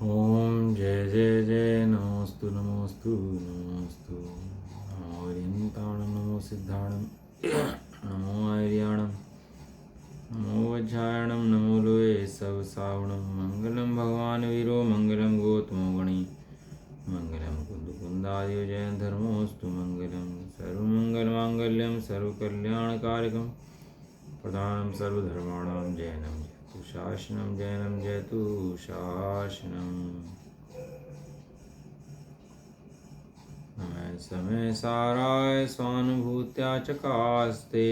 ओम जय जय जय नमोस्तु नमोस्तु नमोस्तु नमो हरियंताणं नमो सिद्धाणं नमो आर्याणं नमो वज्रायणं नमो लोये सब सावणं मंगलम भगवान वीरो मंगलम गौतमो गणी मंगलम कुंदकुंदायो जय धर्मोस्तु मंगलम सर्वमंगलमांगल्यं सर्वकल्याणकारकं प्रधानं सर्वधर्माणां जयनं जयतु शासनं जयनं जयतु शासनं समय समय साराय स्वानुभूत्या चकास्ते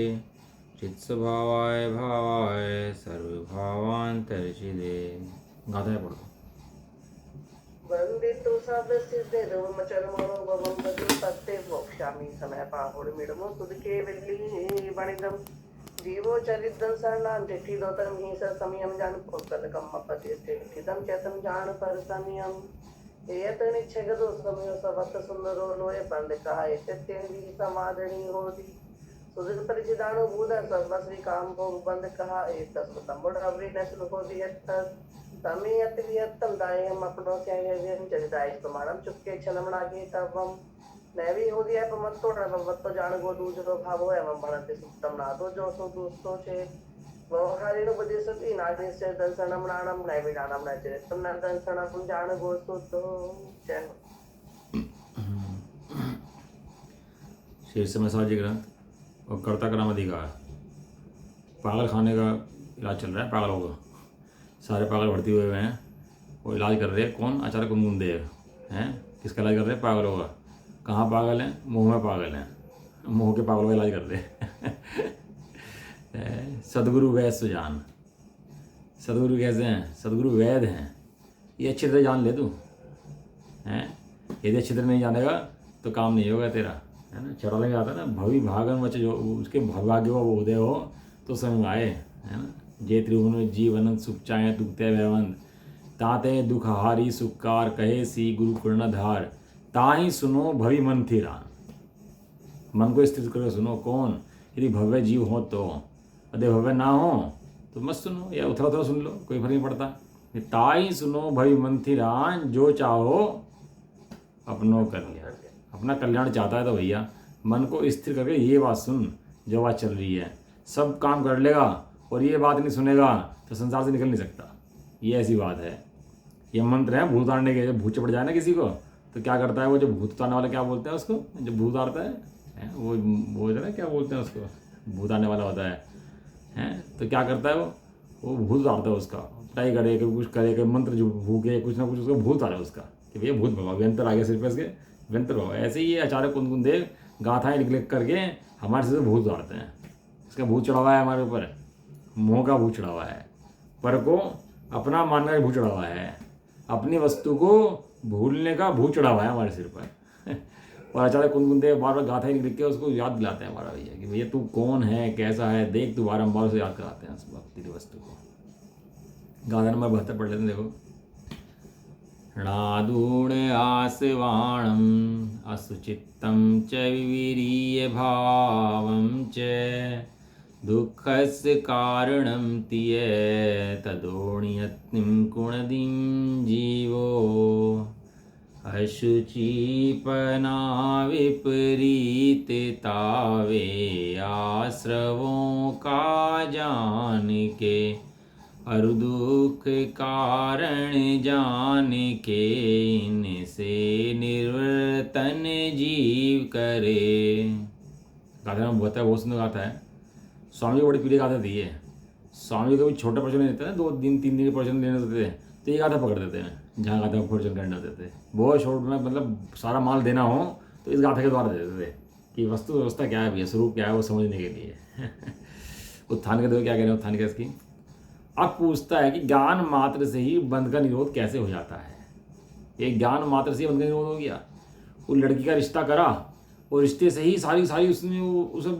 चित्स्वभावाय भावाय सर्वभावान्तर्षिदे गाता है पढ़ो वंदितु सब सिद्धे धर्म चरमणोभवं पत्ते मोक्षामि समय पाहुडमिडमो सुदके वेल्ली वणिदं जीवो चरितं शरणां तिष्ठिदोतं हि समयं जान पोत्तकम्मपतिष्ठितं चेतं जान परसमयम् एयत निच्छगदो समयो सवत सुंदरो लोय पंडिका एत्यत्यहि समादनी होति सुदृढ़ परिचिदानु भूत सर्वश्री काम को बंद कहा एक तस्मतमुड़ अवरी नस्ल होति यत्त तमेयत वियत्तम दायम अपनो त्यागेन चरिताय प्रमाणम चुक्के छलमणा के तवम नैवी होति है पमत्तो नवत्तो जान गो दूजरो भावो एवं भणते सुक्तम नादो जो सो दूस्तो छे व्यवहारेण उपदेशति नागेश्वर दर्शनम नाणम नैविडानम नचरितम न दर्शनम जान गो सुतो जय शीर्ष में साजी ग्रंथ और कर्ता क्रम अधिकार पागल खाने का इलाज चल रहा है पागलों का सारे पागल भर्ती हुए हैं वो इलाज कर रहे हैं कौन आचार्य कुंदकुंद देव हैं किसका इलाज कर रहे हैं पागलों का कहाँ पागल हैं मुंह में पागल हैं मुंह के पागलों का इलाज कर रहे हैं सदगुरु वैद सुजान सदगुरु कैसे हैं सदगुरु वैद हैं ये अच्छी तरह जान ले तू हैं यदि अच्छी तरह नहीं जानेगा तो काम नहीं होगा तेरा है ना चढ़ा लगे आता है ना भवि भागन वच जो उसके भवभाग्य का उदय हो तो समझ आए है ना जे त्रिभुवन जीवन सुख चाहे दुखते वैवंत ताते दुखहारी सुखकार कहे सी गुरु कर्णधार ताही सुनो भवि मन थिरान मन को स्थिर करके सुनो कौन यदि भव्य जीव हो तो यदि भव्य ना हो तो मत सुनो या उथरा उथरा सुन लो कोई फर्क नहीं पड़ता ताई सुनो भवि मन थिरान जो चाहो अपनो कर लिया अपना कल्याण चाहता है तो भैया मन को स्थिर करके ये बात सुन जो बात चल रही है सब काम कर लेगा और ये बात नहीं सुनेगा तो संसार से निकल नहीं सकता ये ऐसी बात है ये मंत्र है भूत उतारने के जब भूत चढ़ जाए ना किसी को तो क्या करता है वो जो भूत उतारने वाला क्या बोलते हैं उसको जब भूत उतारता है वो जो है क्या बोलते हैं उसको भूत आने वाला होता है तो क्या करता है वो भूत उतारता है उसका ट्राई करे कि कुछ करे कि मंत्र जो भूखे कुछ ना कुछ उसका भूत आ रहा है उसका कि भैया भूत भगाओ व्यंतर आगे सिर पे इसके व्यंतर भगाओ ऐसे ही आचार्य कुंदकुंद देव गाथाएं लिख लिख करके हमारे सिर से भूत उतारते हैं इसका भूत चढ़ा हुआ है हमारे ऊपर मोह का भूत चढ़ा हुआ है पर को अपना मानने का भूत चढ़ा हुआ है अपनी वस्तु को भूलने का भूत चढ़ा हुआ है हमारे सिर पर और आचार्य कुंदकुंद देव बार बार गाथा लिख के उसको याद दिलाते हैं हमारा भैया कि भैया तू कौन है कैसा है देख तू बारम्बार से याद कराते हैं उस भक्ति वस्तु को गाथा नंबर 72 पढ़ लेते हैं देखो णादूण आसवाणम असुचित्तं च विवीर्य भावं च दुःखस्य कारणं तिय तदोणियत्निं कुणदिं जीवो अशुचिपना विपरीत तावे आश्रवों का जान के हर दुख कारण जान के इनसे निर्वर्तन जीव करे। गाथा में बहुत है बहुत सुंदर गाथा है स्वामी को बड़ी पीढ़ी गाथा दी है स्वामी को भी छोटे प्रवचन नहीं देते हैं 2 दिन 3 दिन के प्रवचन देने देते हैं तो ये गाथा पकड़ देते हैं जहाँ गाथा प्रवचन करने देते थे बहुत शॉर्ट में मतलब सारा माल देना हो तो इस गाथा के द्वारा दे देते थे कि वस्तु व्यवस्था क्या है भैया स्वरूप क्या है वो समझने के लिए उत्थान के दो क्या कह रहे हैं उत्थान के इसकी अब पूछता है कि ज्ञान मात्र से ही बंध का निरोध कैसे हो जाता है ये ज्ञान मात्र से ही बंध का निरोध हो गया वो लड़की का रिश्ता करा और रिश्ते से ही सारी उसने उसे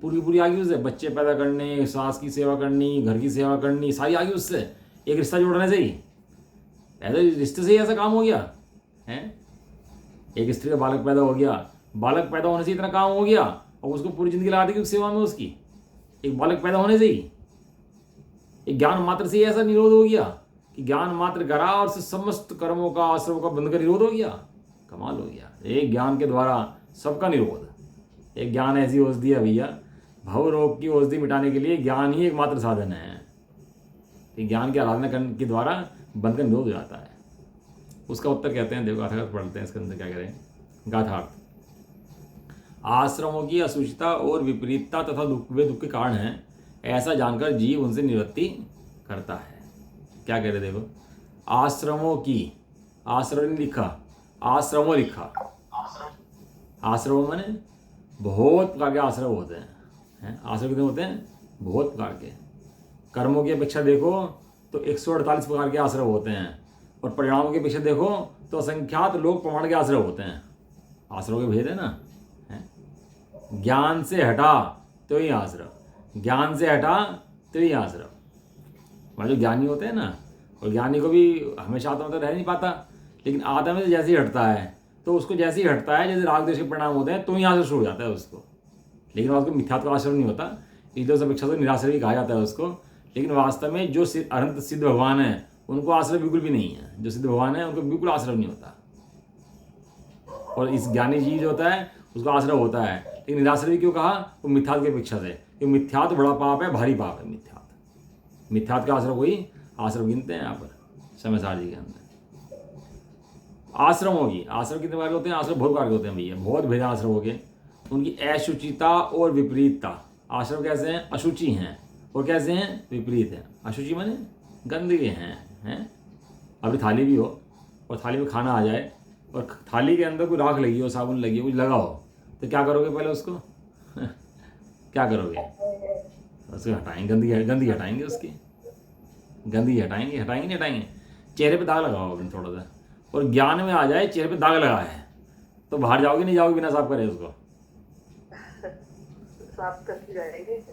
पूरी आ गई उससे बच्चे पैदा करने सास की सेवा करनी घर की सेवा करनी सारी आ गई उससे एक रिश्ता जोड़ने से ही ऐसे रिश्ते से ही ऐसा काम हो गया है एक स्त्री का बालक पैदा हो गया बालक पैदा होने से इतना काम हो गया और उसको पूरी जिंदगी लगा दी कि सेवा में उसकी एक बालक पैदा होने से ही एक ज्ञान मात्र से ही ऐसा निरोध हो गया कि ज्ञान मात्र करा और से समस्त कर्मों का आश्रमों का बंध का निरोध हो गया। कमाल हो गया। एक ज्ञान के द्वारा सबका निरोध। एक ज्ञान ऐसी औषधि है भैया, भव रोग की औषधि मिटाने के लिए ज्ञान ही एकमात्र साधन है। कि ज्ञान की आराधना करने के द्वारा बंध का निरोध हो जाता है। उसका उत्तर कहते हैं, देखो गाथार्थ पढ़ते हैं इसके अंदर क्या करें। गाथार्थ, आश्रमों की अशुचिता और विपरीतता तथा वे दुख के कारण हैं, ऐसा जानकर जीव उनसे निवृत्ति करता है। क्या कह रहे देखो, आश्रमों की, आश्रम नहीं लिखा, आश्रमों लिखा। आश्रमों माने बहुत प्रकार के आश्रम होते हैं। आश्रम कितने होते हैं? बहुत प्रकार के। कर्मों की अपेक्षा देखो तो 148 प्रकार के आश्रम होते हैं, और परिणामों की अपेक्षा देखो तो असंख्यात लोक प्रमाण के आश्रम होते हैं। आश्रम के भेद है ना। ज्ञान से हटा तो ही आश्रम, ज्ञान से हटा तो ही आश्रम। जो ज्ञानी होते हैं ना, और ज्ञानी को भी हमेशा आत्मा में तो रह नहीं पाता, लेकिन आत्मा में जैसे ही हटता है तो उसको जैसे ही हटता है, जैसे राग द्वेष के परिणाम होते हैं तो ही आश्रम शुरू हो जाता है उसको। लेकिन उसको मिथ्यात्व का आश्रम नहीं होता, इसलिए उस अपेक्षा से निराश्रय भी कहा जाता है उसको। लेकिन वास्तव में जो अनंत सिद्ध भगवान है उनको आश्रय बिल्कुल भी नहीं है। जो सिद्ध भगवान है उनको बिल्कुल आश्रय नहीं होता, और इस ज्ञानी जी जो होता है उसको आश्रय होता है। लेकिन निराश्रय भी क्यों कहा? वो मिथ्यात्व की अपेक्षा से, क्योंकि मिथ्यात्व बड़ा पाप है, भारी पाप है मिथ्यात्व। मिथ्यात्व का आश्रय कोई आश्रम गिनते हैं यहाँ पर समयसार जी के अंदर। आश्रम होगी, आश्रम कितने प्रकार के होते हैं? आश्रम बहुत प्रकार के होते हैं भैया, बहुत भेद आश्रम हो गए। उनकी अशुचिता और विपरीतता। आश्रम कैसे हैं? अशुचि हैं, और कैसे हैं? विपरीत हैं। अशुचि माने गंदगे हैं। अभी थाली भी हो और थाली में खाना आ जाए और थाली के अंदर कोई राख लगी हो, साबुन लगी हो, कुछ लगा हो, तो क्या करोगे पहले उसको? क्या करोगे? उसको हटाएंगे, गंदगी हटाएंगे, उसकी गंदगी हटाएंगे नहीं हटाएंगे? चेहरे पे दाग लगाओ अपने थोड़ा सा, और ज्ञान में आ जाए चेहरे पे दाग लगा है तो बाहर जाओगे नहीं जाओगे बिना साफ करे उसको? साफ करके जाएंगे।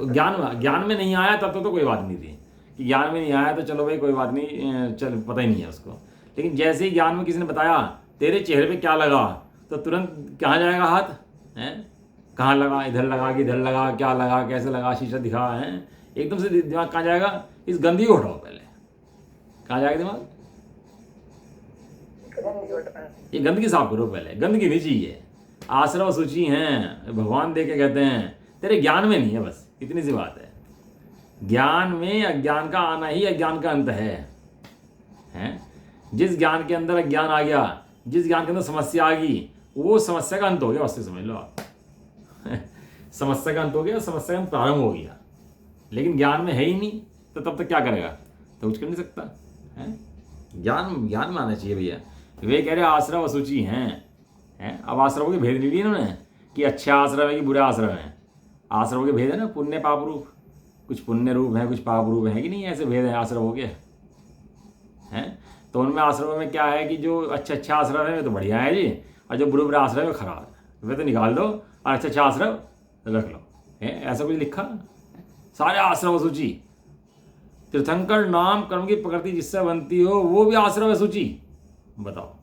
ज्ञान में नहीं आया तब तो कोई बात नहीं थी, कि ज्ञान में नहीं आया तो चलो भाई कोई बात नहीं, चल पता ही नहीं है उसको। लेकिन जैसे ही ज्ञान में किसी ने बताया तेरे चेहरे पे क्या लगा, तो तुरंत कहाँ जाएगा हाथ? कहाँ लगा? इधर लगा कि इधर लगा, क्या लगा, कैसे लगा, शीशा दिखा है, एकदम से दिमाग कहाँ जाएगा? इस गंदगी को हटाओ पहले। कहाँ जाएगा दिमाग? ये गंदगी साफ करो पहले, गंदगी नहीं चाहिए। आश्रम सूची हैं, भगवान दे के कहते हैं तेरे ज्ञान में नहीं है, बस इतनी सी बात है। ज्ञान में अज्ञान का आना ही अज्ञान का अंत है? जिस ज्ञान के अंदर अज्ञान आ गया, जिस ज्ञान के अंदर समस्या आ गई, वो समस्या का अंत हो गया, बस समझ लो आप। समस्या का अंत हो गया, समस्या का अंत प्रारंभ हो गया। लेकिन ज्ञान में है ही नहीं, तो तब तक क्या करेगा? तो कुछ कर नहीं सकता है। ज्ञान में आना चाहिए भैया। वे कह रहे आश्रम असूची हैं। अब आश्रमों के भेद नहीं लिए इन्होंने कि अच्छे आश्रम है कि बुरे आश्रम है। आश्रमों के भेद है ना, पुण्य पाप रूप, कुछ पुण्य रूप है, कुछ पाप रूप है कि नहीं? ऐसे भेद है आश्रमों के हैं। तो उनमें आश्रमों में क्या है कि जो अच्छा आश्रम है वे तो बढ़िया है जी, और जो बुरे बुरे आश्रम है वो खराब है, वे तो निकाल दो और अच्छा आश्रम रख लो। है ऐसा कुछ लिखा? सारे आश्रम सूची। तीर्थंकर नाम कर्म की प्रकृति जिससे बनती हो वो भी आश्रम सूची। बताओ,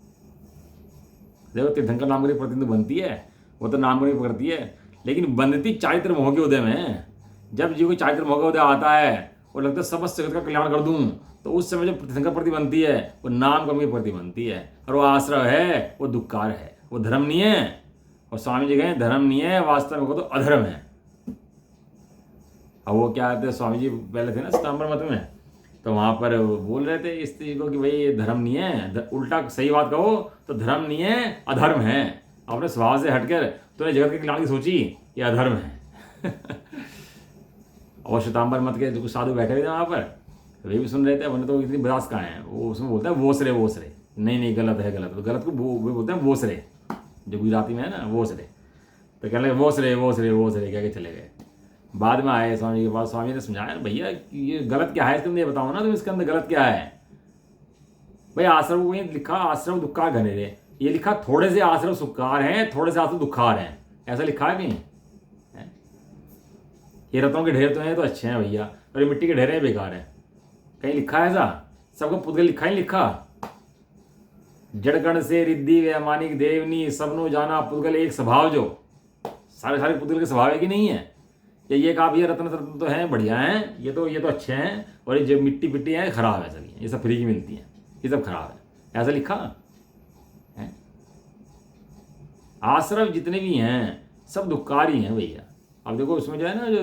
देखो तीर्थंकर नाम की प्रकृति तो बनती है, वो तो नाम की प्रकृति है, लेकिन बनती चारित्र मोह के उदय में। जब जीव को चारित्र मोह का उदय आता है और लगता है समस्त जगत का कल्याण कर दूं, तो उस समय जो तीर्थंकर प्रति बनती है वो नाम कर्म की प्रति बनती है, और वो आश्रय है, वो दुष्कार है, वो धर्म नहीं है। और स्वामी जी कहें धर्म नहीं है, वास्तव में वो तो अधर्म है। अब वो क्या कहते हैं, स्वामी जी पहले थे ना सितंबर मत में, तो वहाँ पर बोल रहे थे इस चीज को कि भाई ये धर्म नहीं है, उल्टा सही बात कहो तो धर्म नहीं है, अधर्म है। अपने स्वभाव से हटकर तूने जगत के कल्याण की सोची, ये अधर्म है। और श्वेतांबर मत के कुछ साधु बैठे हुए थे वहाँ पर, वे भी सुन रहे थे। उन्हें तो इतनी बर्दाश्त कहाँ है, वो उसमें बोलते हैं वोसरे। नहीं गलत है, गलत। तो गलत को वो बोलते हैं वोसरे, जो गुजराती में है ना वोसरे। तो कहने लगे वोसरे कह के चले गए। बाद में आए स्वामी जी के पास, स्वामी ने समझाया भैया ये गलत क्या है, इसके अंदर ये बताओ ना तुम, इसके अंदर गलत क्या है। भाई आश्रम को लिखा आश्रम दुखकार घनेरे, ये लिखा थोड़े से आश्रम सुखकार हैं, थोड़े से आश्रम दुखकार हैं, ऐसा लिखा है कहीं? ये रत्नों के ढेर तो हैं तो अच्छे हैं भैया, और ये मिट्टी के ढेर हैं बेकार हैं, कहीं लिखा है ऐसा? सबको पुद्गल लिखा ही लिखा। जड़गण से रिद्धि वैमानिक देवनी सबनो जाना पुद्गल एक स्वभाव, जो सारे पुद्गल के स्वभाव है कि नहीं है? ये कहा ये रत्न रत्न तो हैं, बढ़िया हैं, ये तो अच्छे हैं, और ये जो मिट्टी पिट्टी है खराब है सर, ये सब फ्री की मिलती है, ये सब खराब है, ऐसा लिखा है। आश्रम जितने भी हैं सब दुखकारी हैं भैया। अब देखो उसमें जो है ना, जो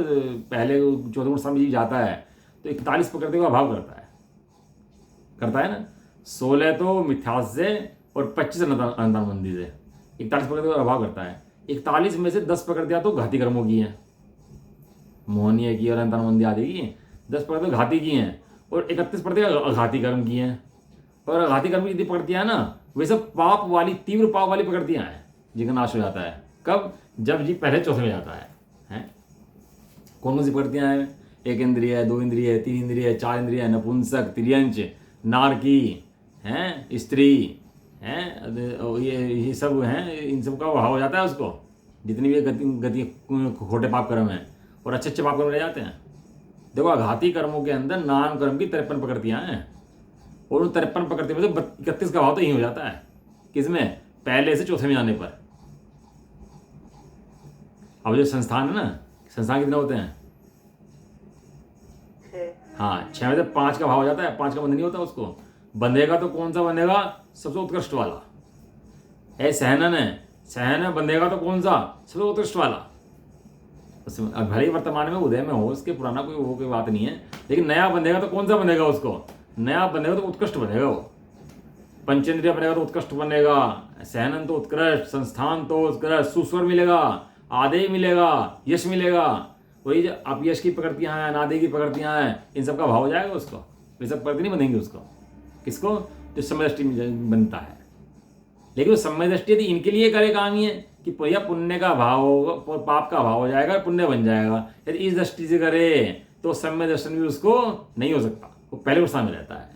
पहले 14 गुण स्वामी जी जाता है तो 41 प्रकृति का अभाव करता है ना, 16 तो मिथ्यास से और 25 अनंतान मंदिर से, 41 प्रकृति का अभाव करता है। 41 में से 10 प्रकृतियां तो घाती कर्मों की हैं, मोहनीय की और अनंतान मंदिर आदि की, 10 प्रकृति घाती की हैं, और 31 प्रकृति अघाती कर्म की हैं। और अघाती कर्म की जितनी प्रकृतियां ना, वे सब पाप वाली, तीव्र पाप वाली प्रकृतियां हैं जिनका नाश हो जाता है। कब? जब जी पहले चौथे में जाता है। कौन सी प्रकृतियां हैं? 1 इंद्रिय, 2 इंद्रिय, 3 इंद्रिय, 4 इंद्रिय, नपुंसक, तिर्यंच, नारकी, हैं स्त्री, हैं ये सब हैं, इन सब का अभाव हो जाता है उसको, जितनी भी गति खोटे पाप कर्म हैं, और अच्छे अच्छे पाप कर्म रह जाते हैं। देखो आघाती कर्मों के अंदर नाम कर्म की 53 प्रकृतियां हैं, और उन 53 प्रकृति में से 31 का भाव तो यही हो जाता है। किसमें? पहले से चौथे में जाने पर। अब जो संस्थान है ना, संस्थान कितने होते हैं? 6 में से 5 का भाव हो जाता है, 5 का बंध नहीं होता उसको। बंधेगा तो कौन सा बंधेगा? सबसे उत्कृष्ट वाला। सहनन है, सहन है, बंधेगा तो कौन सा? सबसे उत्कृष्ट वाला। भले ही वर्तमान में उदय में हो, उसके पुराना कोई बात नहीं है, लेकिन नया बंधेगा तो कौन सा बंधेगा उसको? नया बंधेगा तो उत्कृष्ट बनेगा वो। पंचेंद्रिय बनेगा तो उत्कृष्ट बनेगा, सहनन तो उत्कृष्ट, संस्थान तो उत्कृष्ट, सुस्वर मिलेगा, आदेय मिलेगा, यश मिलेगा। वही जो अपयश की प्रकृतियां हैं, अनादेय की प्रकृतियां हैं, इन सब का भाव हो जाएगा उसको। ये सब प्रकृति नहीं बनेंगे उसको। किसको? जो समय दृष्टि में बनता है। लेकिन वो समय दृष्टि यदि इनके लिए करे काम ही है कि भैया पुण्य का भाव होगा, पाप का भाव हो जाएगा, पुण्य बन जाएगा, यदि इस दृष्टि से करे तो समय दर्शन भी उसको नहीं हो सकता, वो पहले गुस्सा में रहता है।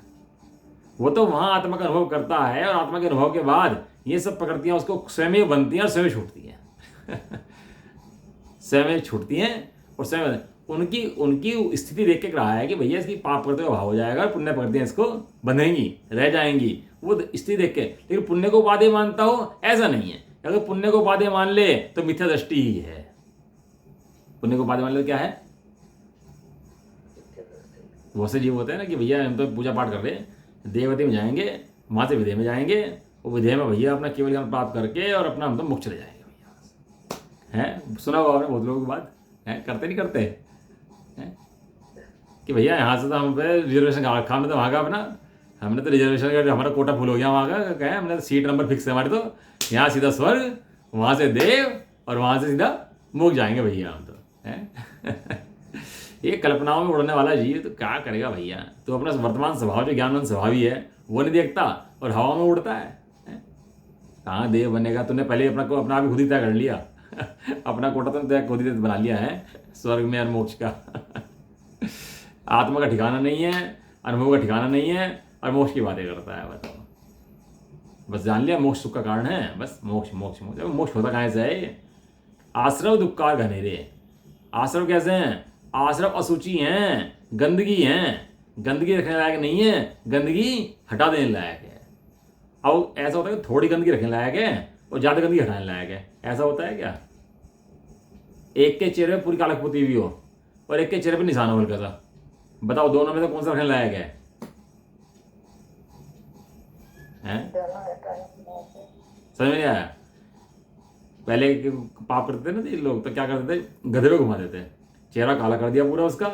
वो तो वहां आत्मा का अनुभव करता है, और आत्मा के अनुभव के बाद ये सब प्रकृतियां उसको स्वयं बनती हैं और स्वयं छूटती हैं। स्वयं छूटती हैं और स्वयं उनकी स्थिति देख के रहा है कि भैया इसकी पाप प्रकृति का भाव हो जाएगा, और पुण्य प्रकृतियां इसको बंधेंगी, रह जाएंगी, वो स्थिति देख के। लेकिन पुण्य को उपादेय मानता हो, ऐसा नहीं है। अगर पुण्य को उपादेय मान ले तो मिथ्या दृष्टि ही है। पुण्य को उपादेय मान ले तो क्या है? बहुत से जीव होते हैं ना कि भैया हम तो पूजा पाठ कर रहे हैं, देवती में जाएंगे, वहां से विदेह में जाएंगे, वो विदेह में भैया अपना केवल ज्ञान प्राप्त करके और अपना हम तो मुक्त चले जाएंगे भैया। हैं, सुना होगा आपने बहुत लोगों की बात है, करते नहीं करते हैं कि भैया यहाँ से तो हम पे रिजर्वेशन रखा, हमने तो वहाँ का अपना, हमने तो रिजर्वेशन का हमारा कोटा फुल हो गया वहाँ का, कहें हमने तो सीट नंबर फिक्स है हमारे, तो यहाँ सीधा स्वर्ग, वहाँ से देव, और वहाँ से सीधा मुक्त जाएंगे भैया हम तो। हैं ये कल्पनाओं में उड़ने वाला जीव तो क्या करेगा भैया? तो अपना वर्तमान स्वभाव जो ज्ञानवंत स्वभाव ही है वो नहीं देखता, और हवा में उड़ता है। कहाँ देव बनेगा? तूने पहले अपना भी खुद ही तय कर लिया। अपना कोटा तो खुद ही बना लिया है स्वर्ग में और मोक्ष का। आत्मा का ठिकाना नहीं है, अनुभव का ठिकाना नहीं है, और मोक्ष की बातें करता है। बताओ, बस जान लिया मोक्ष सुख का कारण है, बस मोक्ष मोक्ष मोक्ष। मोक्ष होता कहाँ से है? आश्रव दुक्कार घनेरे। आश्रव कैसे हैं? आश्रव अशुचि हैं, गंदगी हैं, गंदगी रखने लायक नहीं है, गंदगी हटा देने लायक है। अब ऐसा होता है कि थोड़ी गंदगी रखने लायक है और ज्यादा गंदगी हटाने लायक है, ऐसा होता है क्या? एक के चेहरे पर पूरी कालक पुती हुई हो और एक के चेहरे पर निशान हो हल्का सा, बताओ दोनों में से कौन सा रखने लायक है? समझ में नहीं आया? पहले पाप करते थे ना ये लोग, तो क्या करते थे? गधे पे घुमा देते, चेहरा काला कर दिया पूरा उसका,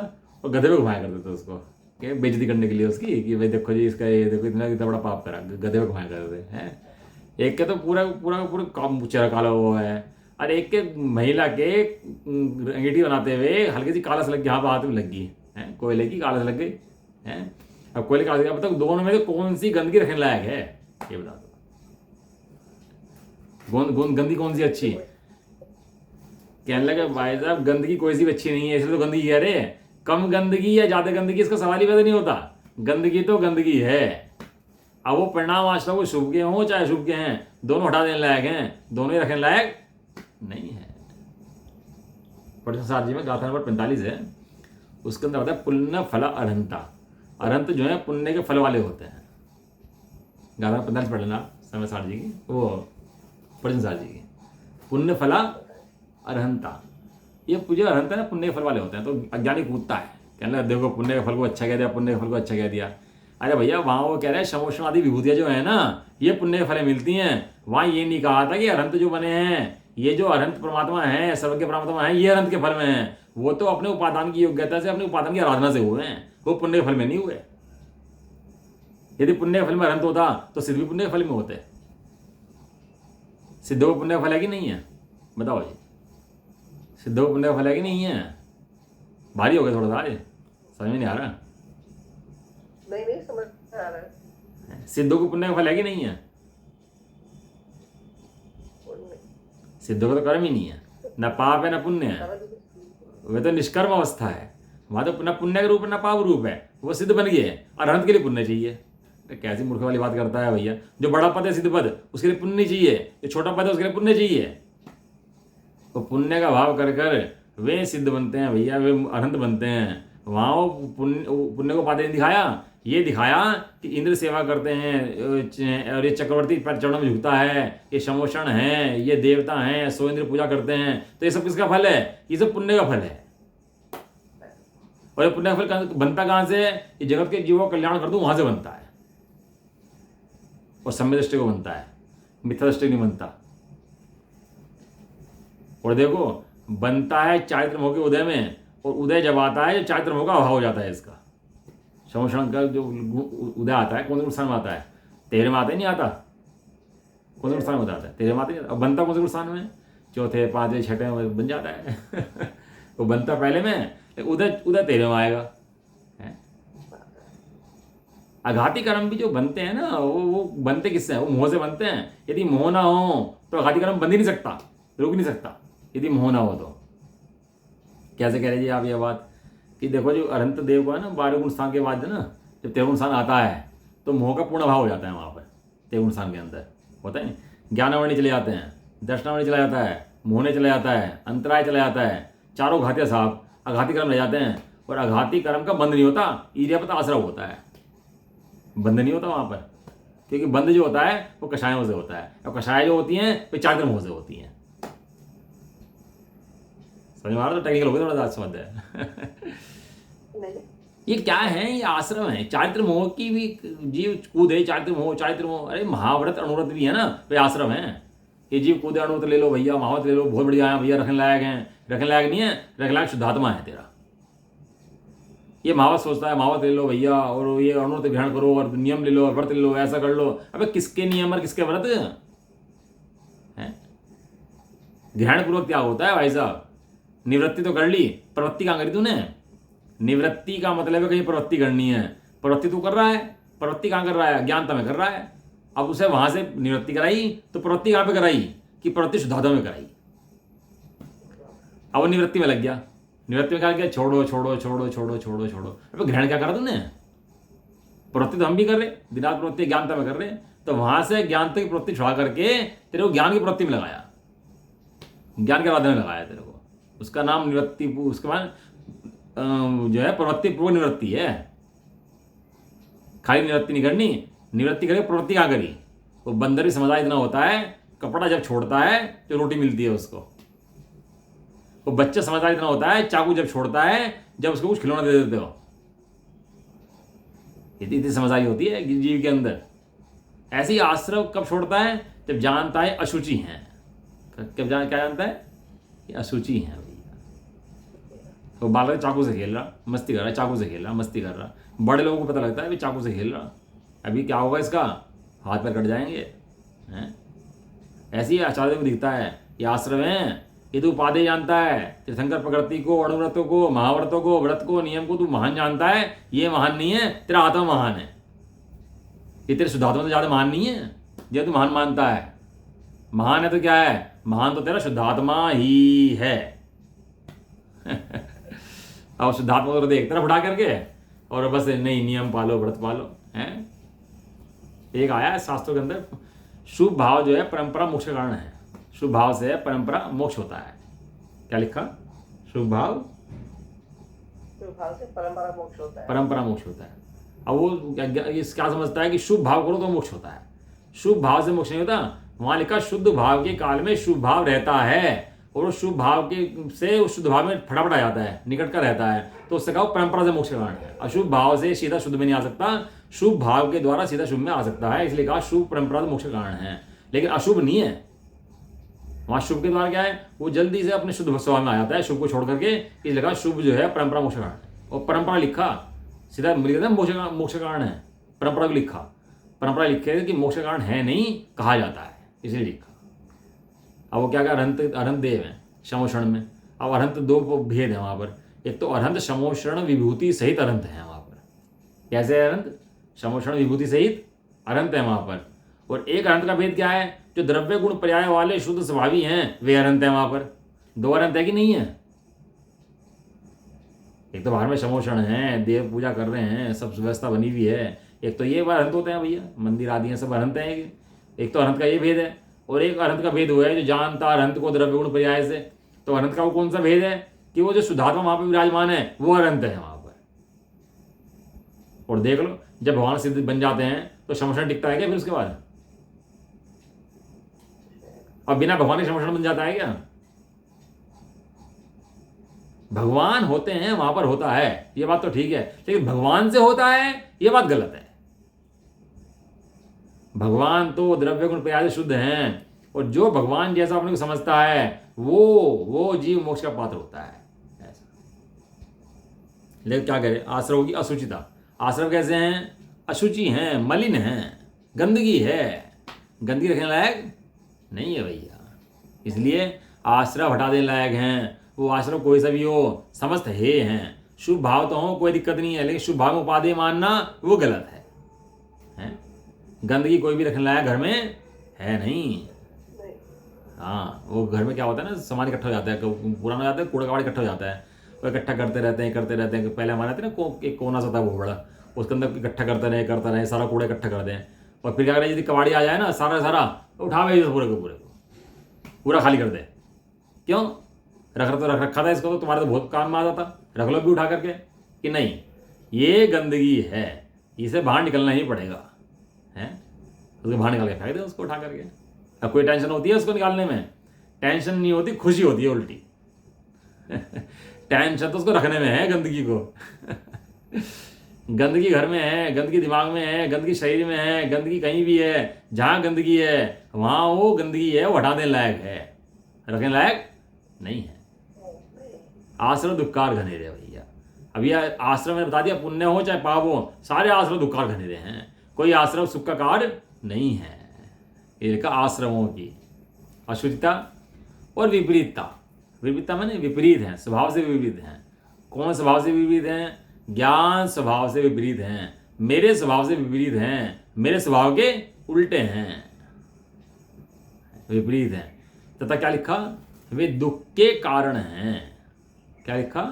और गधे पे घुमाया करते थे उसको, कि बेइज्जती करने के लिए उसकी, कि भाई देखो जी इसका, ये देखो इतना बड़ा पाप करा, गधे पे घुमाया करते हैं। एक के तो पूरा चेहरा काला हुआ है, और एक के महिला के अंगीठी बनाते हुए हल्की सी काला से लग गई, यहाँ पर हाथ में लग गई है, कोयले की काला से लग गई है। अब कोयले काला से, मतलब दोनों में तो कौन सी गंदगी रखने लायक है ये बता दो। गंदगी कौन सी अच्छी? कहने लगे भाई साहब गंदगी कोई सी भी अच्छी नहीं है, इसलिए तो गंदगी कह रहे हैं। कम गंदगी या ज्यादा गंदगी इसका सवाल ही पैदा नहीं होता, गंदगी तो गंदगी है। अब वो परिणाम आश्रम को शुभ के हों चाहे शुभ के हैं, दोनों हटा देने लायक हैं, दोनों ही रखने लायक नहीं है। प्रश्न जी में गाथा नंबर 45 है, उसके अंदर होता है पुण्य फल अरहंता। अरहंत जो है पुण्य के फल वाले होते हैं। गाथा 45 पढ़ लेना समय साठ जी की, वो प्रश्न जी की, पुण्य फला अरहंता। ये जो अरहंत है ना पुण्य के फल वाले होते हैं, तो अज्ञानी कूदता है, कहने लगा देखो पुण्य के फल को अच्छा कह दिया, पुण्य के फल को अच्छा कह दिया। अरे भैया वहाँ वो कह रहे हैं शमोषण आदि विभूतियाँ जो है ना ये पुण्य के फल मिलती हैं। वहाँ ये नहीं कहा था कि अरहंत जो बने हैं, ये जो अरहंत परमात्मा है, सर्वज्ञ परमात्मा है, ये अरहंत के फल में है। वो तो अपने उपादान की योग्यता से, अपने उपादान की आराधना से हुए हैं, वो पुण्य के फल में नहीं हुए। यदि पुण्य के फल में अरहंत होता तो सिद्ध भी पुण्य के फल में होते। सिद्ध को पुण्य का फल है कि नहीं है, बताओ जी। सिद्ध को पुण्य का फल है कि नहीं है? भारी हो गया थोड़ा सा आज, समझ में नहीं आ रहा। नहीं समझ आ रहा है। सिद्धों को पुण्य का फल है कि नहीं है? सिद्धों का तो कर्म ही नहीं है, न पाप है न पुण्य है, वह तो निष्कर्म अवस्था है। वहां तो न पुण्य का रूप है न पाप रूप है, वो सिद्ध बन गए। अरहंत के लिए पुण्य चाहिए। तो कैसी मूर्ख वाली बात करता है भैया। जो बड़ा पद है सिद्ध पद, उसके लिए पुण्य चाहिए, जो छोटा पद है उसके लिए पुण्य चाहिए। तो पुण्य का भाव कर कर वे सिद्ध बनते हैं भैया, वे अरहंत बनते हैं। वहाँ वो पुण्य को पाते नहीं दिखाया, ये दिखाया कि इंद्र सेवा करते हैं और ये चक्रवर्ती चरणों में झुकता है, ये शमोषण है, ये देवता हैं, सो इंद्र पूजा करते हैं। तो ये सब किसका फल है? ये सब पुण्य का फल है। और ये पुण्य का फल बनता कहाँ से? ये जगत के जीवों का कल्याण कर दूं वहां से बनता है, और सम्य दृष्टि को बनता है, मिथ्या दृष्टि नहीं बनता। और देखो बनता है चारित्र मोह के उदय में, और उदय जब आता है चारित्र मोह का अभाव हो जाता है। इसका शमोषण का जो उदय आता है कौन से स्थान में आता है? तेरे में आता ही नहीं आता। कौन से स्थान में आता है? तेरे में आता ही नहीं। अब बनता कौन से स्थान में? चौथे पांचवें छठे में बन जाता है। वो बनता पहले में, उदय उदय तेरे में आएगा। आघाती कर्म भी जो बनते हैं ना, वो बनते किससे हैं? वो मोह से बनते हैं। यदि मोह ना हो तो आघाती कर्म बन ही नहीं सकता, रुक नहीं सकता, यदि मोह ना हो तो। कैसे कह रहे जी आप ये बात कि देखो जो अरहंत देव को है ना 12 गुण स्थान के बाद ना जब 13 गुण स्थान आता है तो मोह का पूर्ण भाव हो जाता है। वहाँ पर 13 गुण स्थान के अंदर होता है, ज्ञानावरणी चले जाते हैं, दर्शनावरणी चला जाता है, मोहने चला जाता है, अंतराय चला जाता है, चारों घातिया साहब आघाती कर्म रह जाते हैं। और आघाती कर्म का बंध नहीं होता, ईर्ष्या पता आश्रय होता है, बंध नहीं होता वहाँ पर। क्योंकि बंध जो होता है वो कषायों से होता है, और कषाय जो होती हैं वो चारित्र मोह से होती हैं। समझ में आ रहा? तो टेक्निकल हो गया थोड़ा सा समझ है। ये क्या है? ये आश्रम है। चारित्र मोह की भी जीव कूदे, चारित्र मोह चारित्र मोह। अरे महाव्रत अनुव्रत भी है ना, वे आश्रम है। ये जीव कूदे अनुव्रत ले लो भैया, महाव्रत ले लो, बहुत बढ़िया है भैया, रखने लायक है। रखने लायक नहीं है, रखने लायक शुद्धात्मा है तेरा। ये महावत सोचता है महावत ले लो भैया, और ये अनुव्रत ग्रहण करो, और नियम ले लो, और व्रत ले लो, ऐसा कर लो। अबे किसके नियम और किसके व्रत है? ग्रहण पूर्वक क्या होता है भाई साहब? निवृत्ति तो कर ली, प्रवृत्ति कहाँ करी तूने? निवृत्ति का मतलब है कहीं प्रवृत्ति करनी है। प्रवृत्ति तू कर रहा है, प्रवृत्ति कहाँ कर रहा है? ज्ञानता में कर रहा है। अब उसे वहां से निवृत्ति कराई तो प्रवृत्ति कहाँ पे कराई? कि प्रवृत्ति शुद्धात्मा में कराई। अब वो निवृत्ति में लग गया। निवृत्ति में क्या किया? छोड़ो छोड़ो छोड़ो छोड़ो छोड़ो छोड़ो। अब ग्रहण क्या करा तूने? प्रवृत्ति तो हम भी कर रहे, दिनात प्रवृत्ति ज्ञानता में कर रहे। तो वहां से ज्ञानता की प्रवृत्ति छुड़ा करके तेरे को ज्ञान की प्रवृत्ति में लगाया, ज्ञान के आराधना में लगाया तेरे को। उसका नाम निवृत्ति, उसके बाद जो है प्रवृत्ति पूर्व निवृत्ति है। खाली निवृत्ति नहीं करनी, निवृत्ति करे प्रवृत्ति क्या करी? वो बंदर भी समझदार इतना होता है, कपड़ा जब छोड़ता है तो रोटी मिलती है उसको। वो बच्चा समझदार इतना होता है, चाकू जब छोड़ता है जब उसको कुछ खिलौना दे देते हो। इतनी समझदारी होती है जीव के अंदर। ऐसे ही आश्रव कब छोड़ता है? जब जानता है अशुचि है। क्या जानता है? ये अशुचि है भैया। तो बालक चाकू से खेल रहा, मस्ती कर रहा है, चाकू से खेल रहा, मस्ती कर रहा। बड़े लोगों को पता लगता है भी चाकू से खेल रहा, अभी क्या होगा इसका? हाथ पैर कट जाएंगे हैं। ऐसे ही आचार्य को दिखता है ये आश्रम है, ये तू उपाधि जानता है, तीर्थंकर प्रकृति को, अणुव्रतों को, महाव्रतों को, व्रत को, नियम को तू महान जानता है। ये महान नहीं है, तेरा आत्मा महान है। ये तेरे शुद्धात्मा से ज्यादा महान नहीं है जो तू महान मानता है। महान है तो क्या है? महान तो तेरा शुद्धात्मा ही है। अब शुद्धात्मा को देख तरफ उठा करके और बस नहीं नियम पालो, व्रत पालो हैं। एक आया है शास्त्रों के अंदर, शुभ भाव जो है परंपरा मोक्ष का कारण है। शुभ भाव से परंपरा मोक्ष होता है। क्या लिखा? शुभ भाव से परंपरा मोक्ष होता है। परंपरा मोक्ष होता है। अब वो क्या समझता है कि शुभ भाव करो तो मोक्ष होता है। शुभ भाव से मोक्ष नहीं होता। वहां लिखा शुद्ध भाव के काल में शुभ भाव रहता है। और उस शुभ भाव के से उस शुद्ध भाव में फटाफट आ जाता है, निकट का रहता है, तो उससे कहा परंपरा से मोक्ष का कारण है। अशुभ भाव से सीधा शुद्ध में नहीं आ सकता, शुभ भाव के द्वारा सीधा शुभ में आ सकता है, इसलिए कहा शुभ परंपरा से मोक्ष का कारण है। लेकिन अशुभ नहीं है, वहां शुभ के द्वारा क्या है, वो जल्दी से अपने शुद्ध स्वभाव में आ जाता है शुभ को छोड़ करके, इसलिए कहा शुभ जो है परंपरा मोक्ष का कारण है। और परंपरा लिखा सीधा मिल गया मोक्ष का कारण है, परंपरा भी लिखा, परंपरा लिखे कि मोक्ष का कारण है नहीं कहा जाता है, इसलिए लिखा। अब वो क्या अरहंत देव है शमोषण में। अब अरहंत दो भेद है वहां पर, एक तो अरहंत शमोषण विभूति सहित अरहंत है वहां पर। कैसे है अरहंत? शमोषण विभूति सहित अरहंत है वहां पर। और एक अरहंत का भेद क्या है, जो द्रव्य गुण पर्याय वाले शुद्ध स्वभावी हैं वे अरहंत है वहां पर। दो अरहंत है कि नहीं है? एक तो बाहर में शमोषण है, देव पूजा कर रहे हैं, सब व्यवस्था बनी हुई है, एक तो ये अरहंत होते हैं भैया, मंदिर आदि हैं सब अरहंत हैं। एक तो अरहंत का ये भेद है, और एक अरहंत का भेद हुआ है जो जानता अरहंत को द्रव्य गुण पर्याय से। तो अरहंत का वो कौन सा भेद है कि वो जो शुद्धात्मा वहां पर विराजमान है वो अरहंत है वहां पर। और देख लो जब भगवान सिद्ध बन जाते हैं तो शमोषण टिकता है क्या फिर उसके बाद? और बिना भगवान के शमोषण बन जाता है क्या? भगवान होते हैं वहां पर होता है, ये बात तो ठीक है, लेकिन भगवान से होता है ये बात गलत है। भगवान तो द्रव्य गुण पर्याय से शुद्ध हैं, और जो भगवान जैसा अपने को समझता है वो जीव मोक्ष का पात्र होता है ऐसा। लेकिन क्या करें, आश्रव की असुचिता। आश्रव कैसे हैं? अशुचि हैं, मलिन हैं, गंदगी है, गंदगी रखने लायक नहीं है भैया। इसलिए आश्रव हटा देने लायक हैं। वो आश्रव कोई सा भी हो, समस्त हे हैं। शुभ भाव तो हो कोई दिक्कत नहीं है, लेकिन शुभ भाव में उपाधि मानना वो गलत है, हैं? गंदगी कोई भी रखने लायक घर में है नहीं। हाँ, वो घर में क्या होता है ना, सामान इकट्ठा हो जाता है, पुराना हो जाता है, कूड़ा कबाड़ इकट्ठा हो जाता है, वो इकट्ठा करते रहते हैं। पहले हमारे आते ना एक कोना सा था वो बड़ा, उसके अंदर इकट्ठा करते रहे, सारा कूड़ा इकट्ठा कर दें, और फिर क्या करें, यदि कबाड़ी आ जाए ना सारा उठा भेज पूरे को पूरा खाली कर दे। क्यों? रख रखा था इसको, तो तुम्हारे तो बहुत काम में आ जाता, रख लो भी उठा करके कि नहीं ये गंदगी है, इसे बाहर निकलना ही पड़ेगा, है? उसको बाहर निकाल के फेंक दे उसको उठा करके। अब कोई टेंशन होती है उसको निकालने में? टेंशन नहीं होती, खुशी होती है उल्टी। टेंशन तो उसको रखने में है, गंदगी को। गंदगी घर में है, गंदगी दिमाग में है, गंदगी शरीर में है, गंदगी कहीं भी है, जहां गंदगी है वहां वो गंदगी है, वो हटा देने लायक है, रखने लायक नहीं है। आश्रम दुक्कार घनेरे भैया। अभी आश्रम में बता दिया, पुण्य हो चाहे पाप हो, सारे आश्रम दुक्कार घनेरे हैं, कोई आश्रम सुख का कार्य नहीं है। ये लिखा आश्रमों की अशुचिता और विपरीतता। विपरीतता माने विपरीत हैं, स्वभाव से विपरीत हैं। कौन स्वभाव से विपरीत हैं? ज्ञान स्वभाव से विपरीत हैं, मेरे स्वभाव से विपरीत हैं, मेरे स्वभाव के उल्टे हैं, विपरीत हैं। तथा क्या लिखा? वे दुख के कारण हैं। क्या लिखा?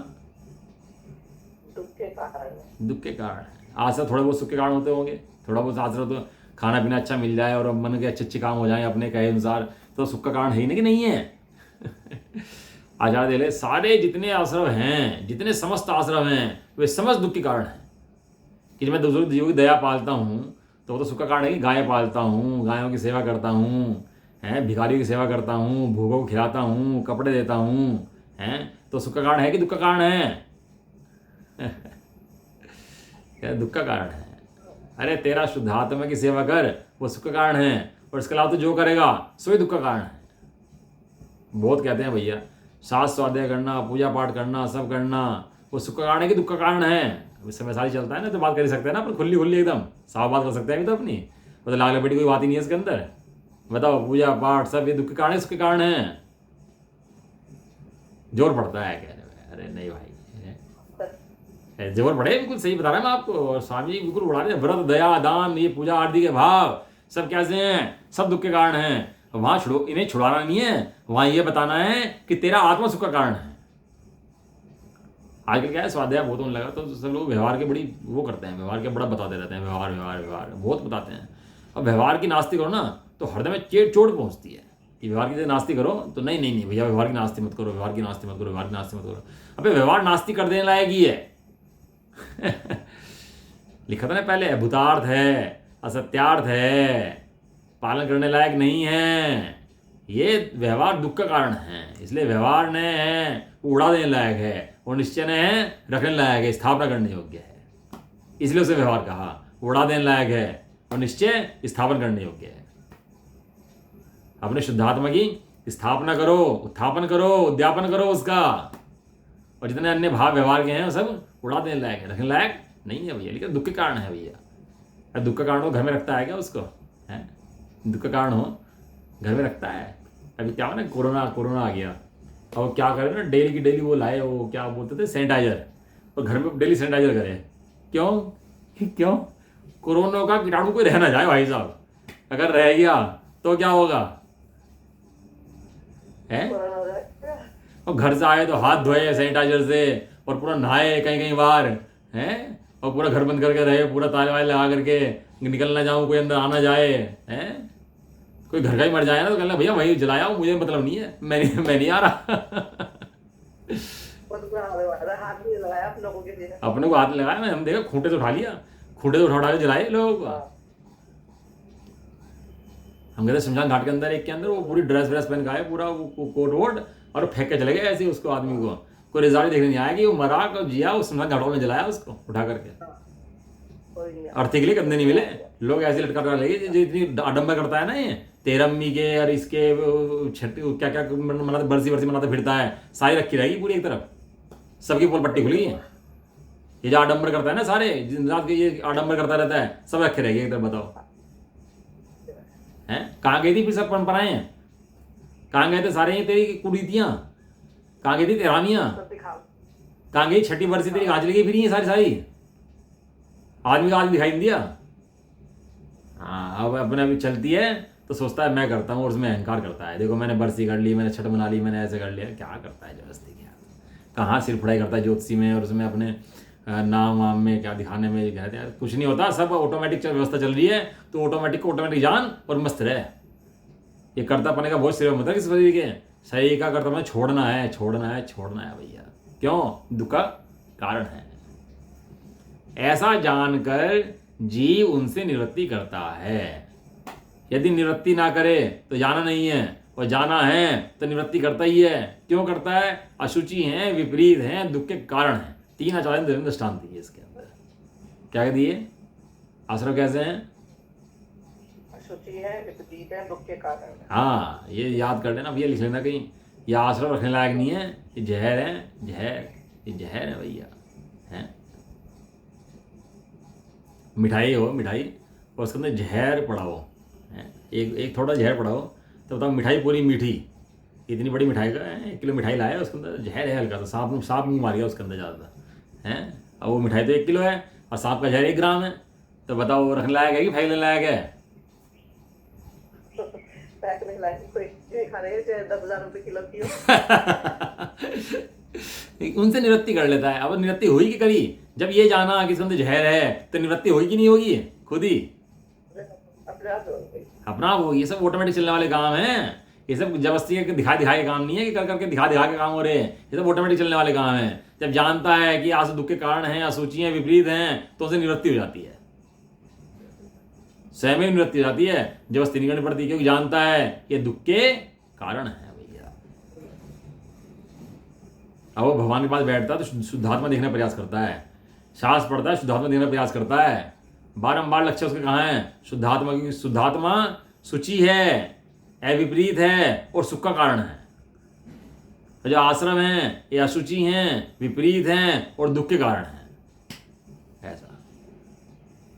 दुख के कारण। दुख के कारण है। आश्रय थोड़े बहुत सुख के कारण होते होंगे, थोड़ा बहुत आश्रय तो खाना पीना अच्छा मिल जाए और मन के अच्छे काम हो जाए अपने कहे अनुसार, तो सुख का कारण है ही नहीं कि नहीं है। आचार्य दे ले, सारे जितने आश्रम हैं, जितने समस्त आश्रम हैं, वे समस्त दुख के कारण हैं। कि जब मैं दूसरों जीवों की दया पालता हूँ तो वो तो सुख का कारण है कि गाय पालता हूँ, गायों की सेवा करता हूँ, हैं, भिखारियों की सेवा करता हूँ, भूखों को खिलाता हूँ, कपड़े देता हूँ, हैं, तो सुख का कारण है कि दुख का कारण है? क्या दुख का कारण है? अरे तेरा शुद्धात्मा की सेवा कर, वो सुख का कारण है, और इसके अलावा तो जो करेगा सो ही दुख का कारण है। बहुत कहते हैं भैया, सास स्वाध्याय करना, पूजा पाठ करना, सब करना, वो सुख का कारण है कि दुख का कारण है? इस समय सारी चलता है ना, तो बात कर ही सकते हैं ना, पर खुली एकदम साफ बात कर सकते हैं अभी तो अपनी, वो तो लाग लपेटी कोई बात ही नहीं है इसके अंदर। बताओ, पूजा पाठ सब ये दुख के कारण है, सुख के कारण है? जोर पड़ता है कहने में, अरे नहीं भाई, जोर पड़े, बिल्कुल सही बता रहा है मैं आपको। और स्वामी जी बिल्कुल उड़ा रहे हैं, व्रत, दया, दान, ये पूजा आरती के भाव सब कैसे हैं? सब दुख के कारण हैं। वहां इन्हें छुड़ाना नहीं है, वहां ये बताना है कि तेरा आत्मा सुख का कारण है। आजकल क्या है, स्वाध्याय बहुत होने लगा, तो सब लोग व्यवहार के बड़ी वो करते हैं, व्यवहार के बड़ा बताते रहते हैं, व्यवहार व्यवहार व्यवहार बहुत बताते हैं। अब व्यवहार की नास्ती करो ना तो हृदय में चोट पहुंचती है कि व्यवहार की नास्ती करो, तो नहीं भैया व्यवहार की नास्ती मत करो, व्यवहार की नास्ती मत करो, व्यवहार की नास्ती मत करो। अबे व्यवहार नास्ती कर देने लायक ही है। लिखा था ना पहले, अभूतार्थ है, असत्यार्थ है, पालन करने लायक नहीं है, ये व्यवहार दुख का कारण है, इसलिए व्यवहार ने है उड़ा देने लायक है और निश्चय ने है रखने लायक है, स्थापना करने योग्य है, इसलिए उसे व्यवहार कहा। उड़ा देने लायक है और निश्चय स्थापन करने योग्य है। अपने शुद्धात्मा की स्थापना करो, उत्थापन करो, उद्यापन करो उसका, और जितने अन्य भाव व्यवहार के हैं वो सब उड़ा देने लायक है, रखने लायक नहीं है भैया, लेकिन दुख के कारण है भैया। दुख का कारण हो घर में रखता है क्या उसको, है दुख का कारण हो घर में रखता है। अभी क्या हो ना, कोरोना आ गया, और क्या करे ना, डेली की डेली वो लाए, वो क्या बोलते थे सैनिटाइजर, और घर में डेली सैनिटाइजर करे। क्यों कोरोना का कीटाणु कोई रह ना जाए भाई साहब, अगर रह गया तो क्या होगा है। और घर से आए तो हाथ धोए सैनिटाइजर से, और पूरा नहाए कहीं बार हैं, और पूरा घर बंद करके रहे, पूरा ताले वाले लगा करके, निकल ना जाऊं, कोई अंदर आना जाए हैं। कोई घर का ही मर जाए ना तो कहना भैया वही जलाया हूं, मुझे मतलब नहीं है, मैं नहीं आ रहा। अपने को हाथ लगाया ना, हम देखा खूंटे से उठा लिया, खूंटे से उठा के जलाए लोगों को। हम गए थे शमशान घाट के अंदर, एक के अंदर वो पूरी ड्रेस पहन का है, पूरा वो कोट वोट, और फेंक के चले गए ऐसे उसको, आदमी को कोई रिजल्ट देखने नहीं आया कि वो मरा कब जिया, उस शमशान घाटों में जलाया उसको उठा करके। अर्थी के लिए कंधे नहीं मिले, लोग ऐसे लटका कर लगे, जो इतनी आडंबर करता है ना ये तेरम्मी के और इसके छठी क्या क्या मनाते, बरसी मनाते फिरता है, सारी रखी रहेगी पूरी एक तरफ, सबकी पोल पट्टी खुली है। ये जो आडंबर करता है ना सारे दिन रात के, ये आडंबर करता रहता है, सब रखे रहेगी एक तरफ। बताओ हैं कहाँ गई थी फिर सब परंपराएं, कहाँ गए थे सारे ये तेरी कुरीतियां, कहाँ गई थी तेरानियां, कहाँ गई छठी बरसी तेरी, आज लगी फिर ये सारी आदमी का आज दिखाई नहीं दिया। हाँ अब अपने अभी चलती है तो सोचता है मैं करता हूँ, और उसमें अहंकार करता है, देखो मैंने बरसी कर ली, मैंने छठ मना ली, मैंने ऐसे कर लिया। क्या करता है जबरदस्ती क्या, कहाँ सिर फुड़ाई करता है ज्योतिषी में, और उसमें अपने नाम वाम में क्या दिखाने में कहते हैं, कुछ नहीं होता, सब ऑटोमेटिक व्यवस्था चल रही है, तो ऑटोमेटिक जान और मस्त रहे। ये कर्ता पने का बहुत सिर मतलब किस शरीर के, शरीर का कर्तव्य छोड़ना है भैया। क्यों, दुख का कारण है। ऐसा जानकर जीव उनसे निवृत्ति करता है। यदि निवृत्ति ना करे तो जाना नहीं है, और जाना है तो निवृत्ति करता ही है। क्यों करता है, अशुचि है, विपरीत है, दुख के कारण है। 3 आचार्य दृष्टांत दिए इसके अंदर। क्या दिए आश्रम कैसे हैं, अशुचि है, विपरीत है, दुख के कारण। हाँ ये याद कर लेना भैया, लिख लेना कहीं, ये आश्रम रखने लायक नहीं है, ये जहर है, ये जहर है भैया है। मिठाई हो, मिठाई और उसके अंदर जहर पड़ा हो, एक थोड़ा जहर पड़ा हो, तो बताओ मिठाई पूरी मीठी, इतनी बड़ी मिठाई का 1 किलो मिठाई लाया, उसके अंदर जहर है हल्का सा, सांप मुँह मार गया उसके अंदर ज़्यादा है। अब वो मिठाई तो 1 किलो है और सांप का जहर 1 ग्राम है, तो बताओ वो रखने लायक है कि फेंकने लायक है। फेंकने लायक कोई खा रहे हैं 10,000 रुपये किलो की उनसे निवृत्ति कर लेता है। अब निवृत्ति हुई कि करी, जब ये जाना कि इसके अंदर जहर है तो निवृत्ति होगी कि नहीं होगी, खुद ही अपना होगी। ये सब ऑटोमेटिक चलने वाले काम हैं, ये सब जबरदस्ती के दिखा के काम नहीं है कि कर करके दिखा के काम हो रहे हैं, ये सब ऑटोमेटिक चलने वाले काम हैं। जब जानता है कि आंसू दुख के कारण हैं, असूची हैं, विपरीत हैं, तो उसे निवृत्ति हो जाती है, स्वयं में निवृत्ति हो जाती है, जबरदस्ती नहीं करनी पड़ती, क्योंकि जानता है ये दुख के कारण है भैया। अब वो भगवान के पास बैठता है तो शुद्धात्मा देखने का प्रयास करता है, सांस पड़ता है शुद्धात्मा देखने का प्रयास करता है, बारंबार लक्ष्य उसके कहाँ है, शुद्धात्मा, क्योंकि शुद्धात्मा शुचि है, अविपरीत है और सुख का कारण है। जो आश्रम है ये अशुचि हैं, विपरीत हैं और दुख के कारण है। ऐसा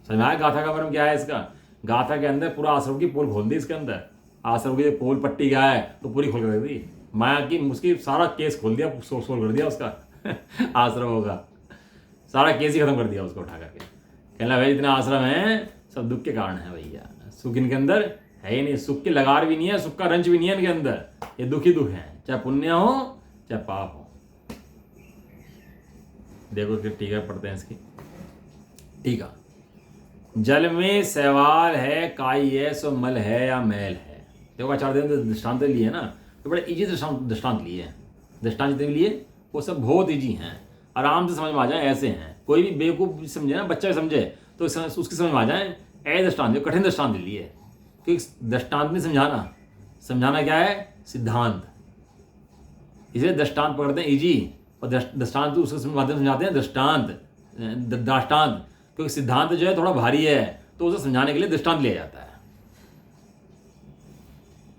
समझ में आया गाथा का मर्म क्या है इसका। गाथा के अंदर पूरा आश्रम की पोल खोल दी, इसके अंदर आश्रम की पोल पट्टी क्या है तो पूरी खोल कर दी, माया की उसकी सारा केस खोल दिया, सोल कर दिया उसका आश्रम होगा, सारा केस ही खत्म कर दिया उसको उठा करके। कहना भाई जितने आश्रम हैं सब दुख के कारण है भैया, सुख इनके अंदर है ही नहीं, सुख की लगार भी नहीं है, सुख का रंच भी नहीं है इनके अंदर, ये दुख ही दुख है, चाहे पुण्य हो चाहे पाप हो। देखो कि टीका पढ़ते हैं इसकी। टीका, जल में सवाल है काई है सो मल है या मैल है। देखो आचार्य ने दृष्टांत लिए ना, तो बड़े इजी दृष्टांत लिए हैं, दृष्टांत जितने लिए वो सब बहुत इजी हैं, आराम से समझ में आ जाए, ऐसे हैं। कोई भी बेवकूफ़ समझे ना, बच्चा समझे तो उसकी समझ में आ जाए, ऐसे दृष्टांत, कठिन दृष्टांत लिए, क्योंकि दृष्टांत नहीं समझाना, समझाना क्या है? सिद्धांत। इसलिए दृष्टांत पकड़ते हैं इजी, और दृष्टांत तो उसके माध्यम से समझाते हैं दृष्टांत, क्योंकि सिद्धांत जो है थोड़ा भारी है, तो उसे समझाने के लिए दृष्टांत लिया जाता है।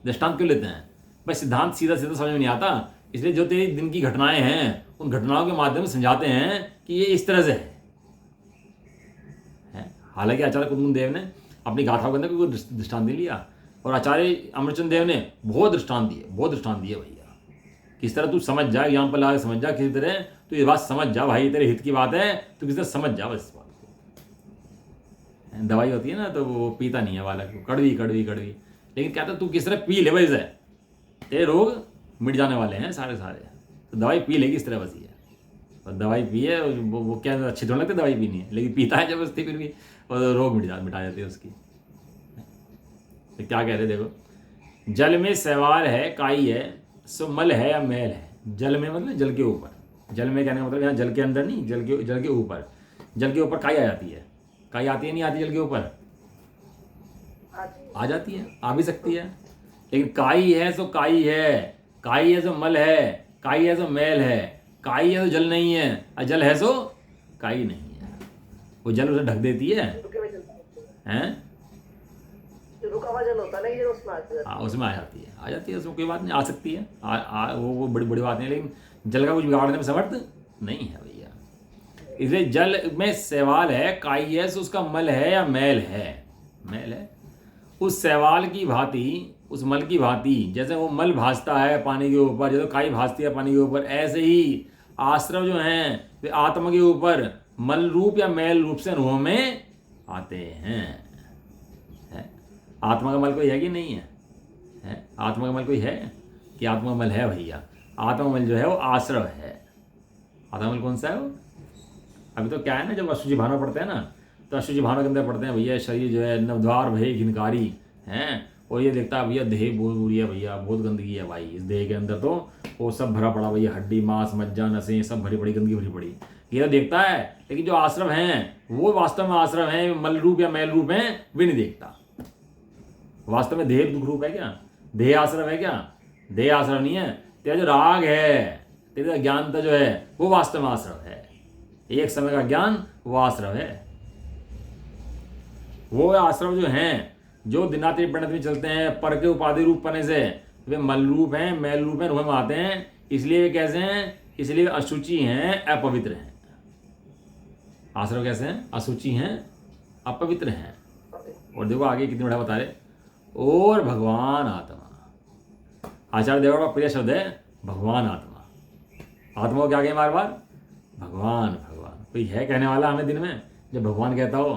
दृष्टांत क्यों लेते हैं भाई? सिद्धांत सीधा सीधा समझ में नहीं आता, इसलिए जो तेरी दिन की घटनाएं हैं उन घटनाओं के माध्यम से समझाते हैं कि ये इस तरह से है। हालांकि आचार्य कुंदन देव ने अपनी गाथाओं के अंदर कोई दृष्टांत नहीं लिया, और आचार्य अमरचंद देव ने बहुत दृष्टांत दिए भैया। किस तरह तू समझ जा, यहाँ पर ला समझ जा, किसी तरह तू ये बात समझ जा भाई, तेरे हित की बात है, तू किसी तरह समझ जा बस बात को। दवाई होती है ना, तो वो पीता नहीं है बालक, कड़वी, लेकिन कहता है तू किस तरह पी ले बस, है तेरे रोग मिट जाने वाले हैं सारे, तो दवाई पी लेगी इस तरह बस ये। और दवाई पिए वो क्या अच्छी थोड़ा लगती दवाई पीनी है, लेकिन पीता है जबरदस्ती फिर भी, और रोग मिटा जाती है उसकी। तो क्या कह रहे देखो, जल में सवार है काई है, सो मल है या मैल है। जल में मतलब जल के ऊपर, जल में कहने का मतलब यहाँ जल के अंदर नहीं, जल के ऊपर। जल के ऊपर काई आ जाती है, काई आती है नहीं आती जल के ऊपर? आ जाती है, आ भी सकती है, लेकिन काई है सो काई है, काई है सो मल है, काई है सो मैल है, काई है तो जल नहीं है, और जल है सो काई नहीं है। वो जल उसे ढक देती है, हैं? रुका हुआ जल होता है ना, उसमें आ जाती है, उसमें कोई बात नहीं, आ सकती है, वो बड़ी बात नहीं, लेकिन जल का कुछ बिगाड़ने में समर्थ नहीं है भैया। इसलिए जल में सवाल है काई है सो उसका मल है या मैल है। उस सवाल की भांति, उस मल की भांति, जैसे वो मल भासता है पानी के ऊपर, जैसे काई भासती है पानी के ऊपर, ऐसे ही आश्रव जो हैं वे आत्मा के ऊपर मल रूप या मैल रूप से अनुभव में आते हैं। आत्मा का मल कोई है कि नहीं है? आत्मा का मल कोई है कि? आत्मा का मल है भैया। आत्मा मल जो है वो आश्रव है। आत्मा मल कौन सा है वो? अभी तो क्या है ना, जब अशुचि भावना पढ़ते हैं ना, तो अशुचि भावना के अंदर पढ़ते हैं भैया शरीर जो है नवद्वार भय घिनकारी है, और ये देखता है भैया देह बहुत बुरी है भैया, बहुत गंदगी है भाई इस देह के अंदर, तो वो सब भरा पड़ा भैया, हड्डी मांस मज्जा नसें सब भरी पड़ी, गंदगी भरी पड़ी, ये तो देखता है। लेकिन जो आश्रम हैं वो वास्तव में आश्रम है, मल रूप या मैल रूप है, वे नहीं देखता। वास्तव में देह दुख रूप है क्या? देह आश्रम है क्या? देह आश्रम नहीं है। तेरा जो राग है, तेरा ज्ञानता जो है वो वास्तव में आश्रम है। एक समय का ज्ञान वो आश्रम है। वो आश्रम जो हैं, जो दिनाती परिणत में चलते हैं पर के उपाधि रूप पने से, वे मल रूप हैं, मैल रूप हैं, रूप में आते हैं। इसलिए वे कैसे हैं? इसलिए अशुचि हैं, अपवित्र हैं। आश्रम कैसे हैं? अशुचि हैं, अपवित्र हैं। और देखो आगे कितनी बड़ा बता रहे, और भगवान आत्मा। आचार्य देव का प्रिय शब्द है भगवान आत्मा। आत्मा को क्या कहें बार बार? भगवान। कोई है कहने वाला हमें दिन में जब भगवान कहता हो?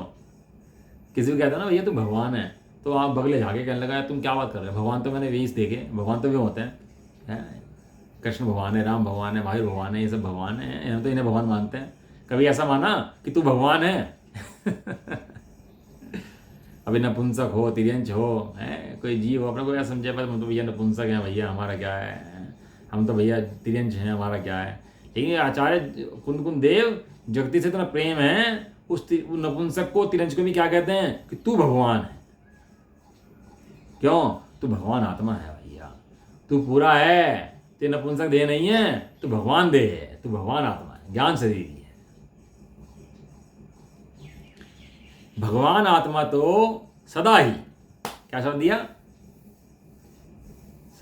किसी को कहता है ना भैया तू भगवान है, तो आप बगले जाके कहने लगा तुम क्या बात कर रहे हो, भगवान तो मैंने वेश देखे, भगवान तो वे होते हैं, कृष्ण भगवान है, राम भगवान है, महावीर भगवान है, ये सब भगवान है, हम तो इन्हें भगवान मानते हैं। कभी ऐसा माना कि तू भगवान है? अभी नपुंसक हो, तिर्यंच हो, है कोई जीव हो, अपने को क्या समझे, बस हम तो भैया नपुंसक हैं भैया, हमारा क्या है, हम तो भैया तिर्यंच हैं, हमारा क्या है। लेकिन आचार्य कुंद देव जगती से इतना प्रेम है, उस नपुंसक को, तिरंज को भी क्या कहते हैं कि तू भगवान है। क्यों? तू भगवान आत्मा है भैया, तू पूरा है, तेरे नपुंसक देह नहीं है, तू भगवान देह है, तू भगवान आत्मा है, ज्ञान शरीर ही है। भगवान आत्मा तो सदा ही, क्या शब्द दिया?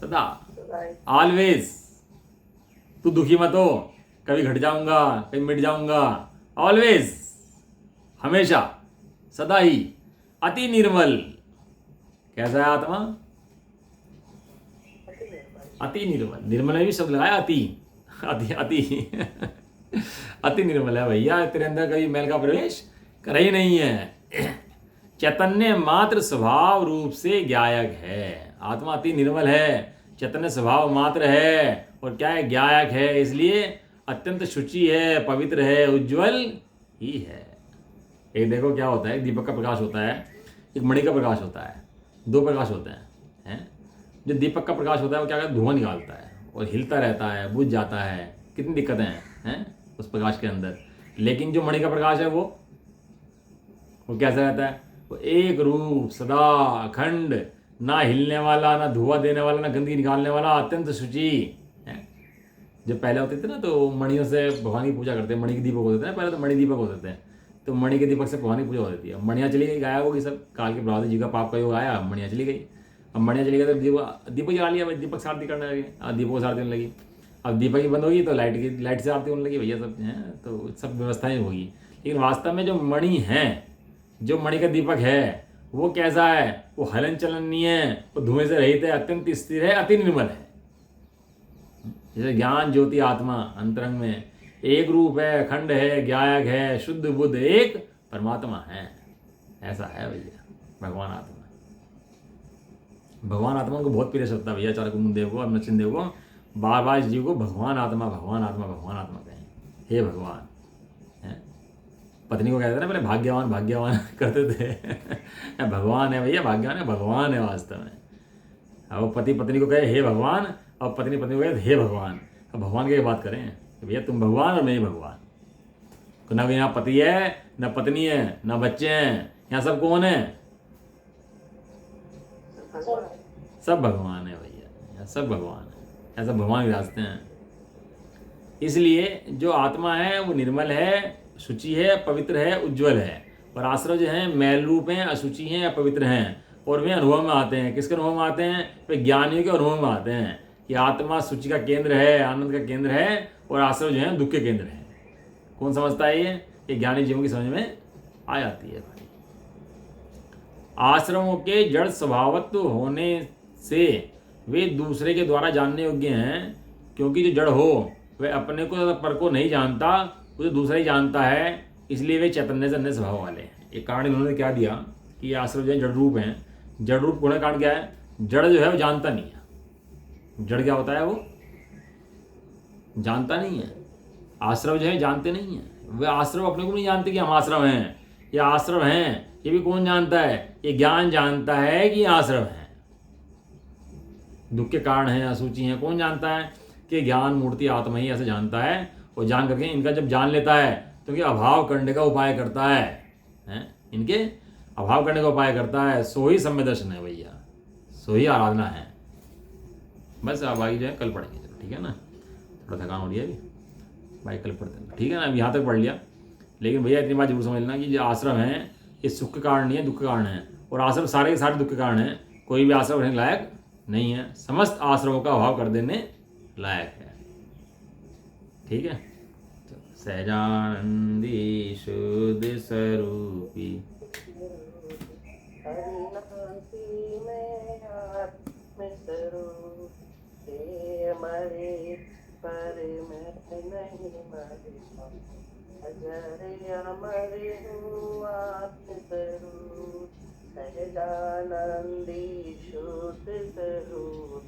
सदा, ऑलवेज। तू दुखी मत हो, कभी घट जाऊंगा, कभी मिट जाऊंगा, ऑलवेज, हमेशा, सदा ही, अति निर्मल। कैसा है आत्मा? अति निर्मल। निर्मल में भी शब्द लगाया अति, अति निर्मल है भैया, तेरे अंदर कभी मैल का प्रवेश कर ही नहीं है। चैतन्य मात्र स्वभाव रूप से ज्ञायक है। आत्मा अति निर्मल है, चैतन्य स्वभाव मात्र है, और क्या है? ज्ञायक है, इसलिए अत्यंत शुचि है, पवित्र है, उज्जवल ही है। एक देखो क्या होता है, दीपक का प्रकाश होता है, एक मणि का प्रकाश होता है, दो प्रकाश होते हैं। जो दीपक का प्रकाश होता है वो क्या करता है? धुआं निकालता है और हिलता रहता है, बुझ जाता है, कितनी दिक्कतें हैं उस प्रकाश के अंदर। लेकिन जो मणि का प्रकाश है वो कैसा रहता है? वो एक रूप, सदा, अखंड, ना हिलने वाला, ना धुआं देने वाला, ना गंदगी निकालने वाला, अत्यंत शुचि है। जब पहले होते थे ना तो मणियों से भगवान की पूजा करते हैं, मणि के दीपक होते थे ना, पहले तो मणि दीपक होते थे, तो मणि के दीपक से भगवान की पूजा होती है। मणियाँ चली गई, गायब हो गई सब, काल के प्रभाव जी का पाप का योग आया, मणियाँ चली गई। अब मणियाँ चली गई तो दीपक जला लिया भाई, दीपक से आरती करने लगे, दीपक से आरती होने लगी। अब दीपक ही बंद होगी तो लाइट से आरती होने लगी भैया, सब हैं तो सब व्यवस्थाएं होगी। लेकिन वास्तव में जो मणि है, जो मणि का दीपक है, वो कैसा है? वो हलन चलन नहीं है, वो धुएं से रहित है, अत्यंत स्थिर है, अति निर्मल है। जैसे ज्ञान ज्योति आत्मा अंतरंग में एक रूप है, अखंड है, ज्ञायक है, शुद्ध बुद्ध एक परमात्मा है, ऐसा है भैया भगवान आत्मा। भगवान आत्मा को बहुत प्रिय शब्द है भैया, आचार्य कुमुदेव को, अब नचिंदेव को बार बार इस जीव को भगवान आत्मा भगवान आत्मा भगवान आत्मा कहें, हे भगवान है। पत्नी को कहते थे ना पहले भाग्यवान भाग्यवान करते थे भगवान है भैया, भाग्यवान है, भगवान है वास्तव में। अब पति पत्नी को कहे हे भगवान, और पत्नी पत्नी को कहे हे भगवान। अब भगवान की बात करें कि भैया तुम भगवान और मैं ही भगवान। तो ना यहाँ पति है, ना पत्नी है, ना बच्चे हैं, यहाँ सब कौन है? सब भगवान है भैया, यहाँ सब भगवान है, ऐसा भगवान विराजते हैं। इसलिए जो आत्मा है वो निर्मल है, शुचि है, पवित्र है, उज्जवल है। और आश्रय जो हैं मैल रूप हैं, अशुचि हैं, अपवित्र हैं, और वे अनुभव में आते हैं। किसके अनुभव में आते हैं? वे ज्ञानियों के अनुभव में आते हैं कि आत्मा शुचि का केंद्र है, आनंद का केंद्र है, और आश्रय जो है दुख के केंद्र है। कौन समझता है ये ज्ञानी जीवों की समझ में आ जाती है। आश्रमों के जड़ स्वभावत्व होने से वे दूसरे के द्वारा जानने योग्य हैं, क्योंकि जो जड़ हो वह अपने को तथा पर को नहीं जानता, उसे दूसरा ही जानता है, इसलिए वे चैतन्य से अन्य स्वभाव वाले हैं। एक कारण इन्होंने क्या दिया कि ये आश्रम जो है जड़ रूप हैं। जड़ रूप होने का कारण क्या है? जड़ जो है वो जानता नहीं है। जड़ क्या होता है? वो जानता नहीं है। आश्रम जो है जानते नहीं है, वे आश्रम अपने को नहीं जानते कि हम आश्रम हैं, ये आश्रम हैं। ये भी कौन जानता है? ये ज्ञान जानता है कि आश्रम है, दुख के कारण है, असूचि है। कौन जानता है? कि ज्ञान मूर्ति आत्मा ही ऐसे जानता है। और जान करके इनका जब जान लेता है तो क्या अभाव करने का उपाय करता है, इनके अभाव करने का उपाय करता है। सो ही सम्य दर्शन है भैया, सो ही आराधना है। बस अब आगे जो है कल पढ़ेंगे, चलो ठीक है ना, थोड़ा थकान हो रही है अभी भाई, कल पढ़ते हैं ठीक है ना। अब यहाँ तक पढ़ लिया, लेकिन भैया इतनी बात जरूर समझ लेना कि जो आश्रम है ये सुख के कारण नहीं है, दुख के कारण है। और आश्रम सारे के सारे दुख के कारण है। कोई भी आश्रम रहने लायक नहीं है, समस्त आश्रमों का अभाव कर देने लायक है। ठीक है, सहजानंदी शुद्ध स्वरूपी हरिनाथी में आत्म स्वरूप, हे हमारे पर मैं नहीं मरे, अजर अमर हूँ आत्म स्वरूप, सहजानंदी शुद्ध स्वरूप,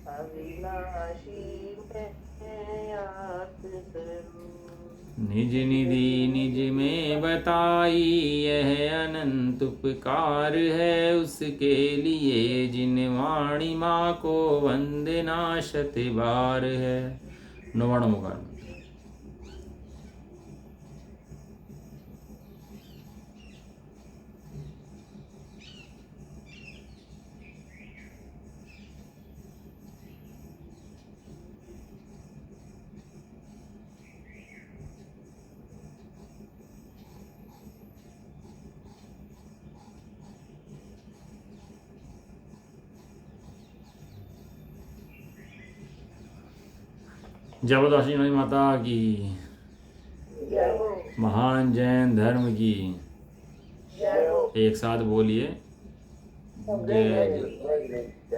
अविनाशी में आत्म स्वरूप। निज निधि निज में बताई यह अनंत उपकार है, उसके लिए जिन वाणी माँ को वंदना शत बार है। नवाणु मुकार। जय बोलो माता की, महान जैन धर्म की। एक साथ बोलिए जय जय।